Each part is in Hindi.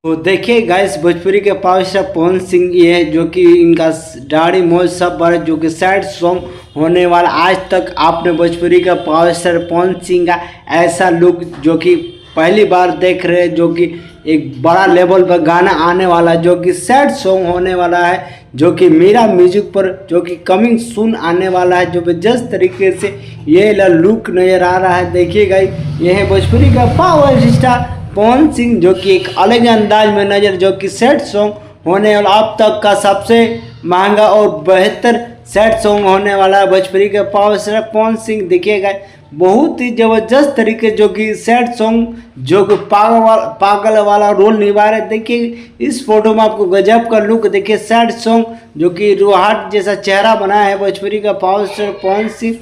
तो देखिए गाइस, भोजपुरी के पावर स्टार पवन सिंह ये है जो कि इनका दाढ़ी मोछ सब बड़े जो कि सैड सॉन्ग होने वाला। आज तक आपने भोजपुरी का पावर स्टार पवन सिंह का ऐसा लुक जो कि पहली बार देख रहे हैं, जो कि एक बड़ा लेवल पर गाना आने वाला जो कि सैड सॉन्ग होने वाला है, जो कि मेरा म्यूजिक पर जो कि कमिंग सून आने वाला है। जबरदस्त तरीके से ये लुक नज़र आ रहा है। देखिएगा, ये है भोजपुरी का पावर स्टार पवन सिंह जो कि एक अलग अंदाज में नजर, जो कि सैड सॉन्ग होने वाला अब तक का सबसे महंगा और बेहतर सैड सॉन्ग होने वाला है भोजपुरी के पावर स्टार पवन सिंह। देखिएगा, बहुत ही ज़बरदस्त तरीके जो कि सैड सॉन्ग जो कि पागल वाला रोल निभा रहे। देखिए इस फोटो में आपको गजब का लुक देखिए, सैड सॉन्ग जो कि रूहाट जैसा चेहरा बनाया है भोजपुरी का पावर स्टार पवन सिंह,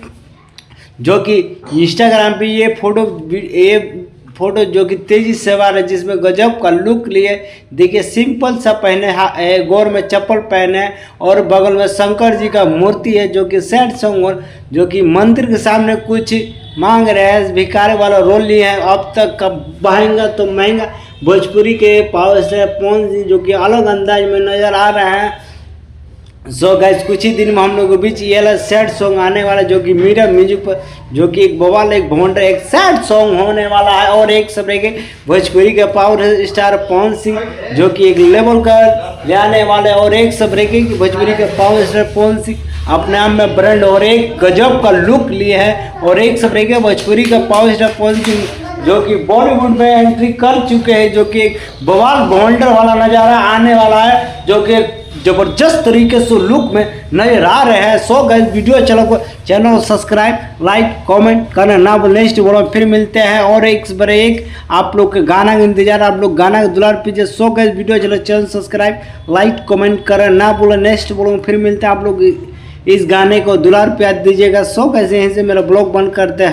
जो कि इंस्टाग्राम पे ये फोटो जो कि तेजी से वार है, जिसमें गजब का लुक लिए। देखिए सिंपल सा पहने, गोर में चप्पल पहने और बगल में शंकर जी का मूर्ति है, जो कि सैड सॉन्ग जो कि मंदिर के सामने कुछ मांग रहे हैं, भिखारी वाला रोल लिए हैं। अब तक का महंगा तो महंगा भोजपुरी के पावर स्टार पवन सिंह जो कि अलग अंदाज में नजर आ रहे हैं। सो गाइस, कुछ ही दिन में हम लोगों के बीच ये सैड सॉन्ग आने वाला, जो कि मेरा म्यूजिक पर जो कि एक बवाल एक भोंडा एक सैड सॉन्ग होने वाला है। और एक सब के भोजपुरी के पावर स्टार पवन सिंह जो कि एक लेवल का ले आने वाले, और एक सब के भोजपुरी के पावर स्टार पवन सिंह अपने आप में ब्रांड और एक गजब का लुक लिए है। और एक सब के भोजपुरी का पावर स्टार पवन सिंह जो कि बॉलीवुड में एंट्री कर चुके हैं, जो कि एक बवाल भोंडर वाला नज़ारा आने वाला है, जो कि जबरदस्त तरीके से लुक में नजर आ रहे हैं। सो गाइस, वीडियो चैनल को सब्सक्राइब लाइक कमेंट करना ना भूलें। नेक्स्ट वीडियो में फिर मिलते हैं और एक से बड़े एक आप लोग के गाना का इंतजार, आप लोग गाना का दुलार पीजिए। So guys, video channel subscribe like comment करना ना भूलें। नेक्स्ट वीडियो में फिर मिलते हैं, आप लोग इस गाने को दुलार प्यार दीजिएगा। सो गाइस, यहीं से मेरा ब्लॉग बंद करते हैं।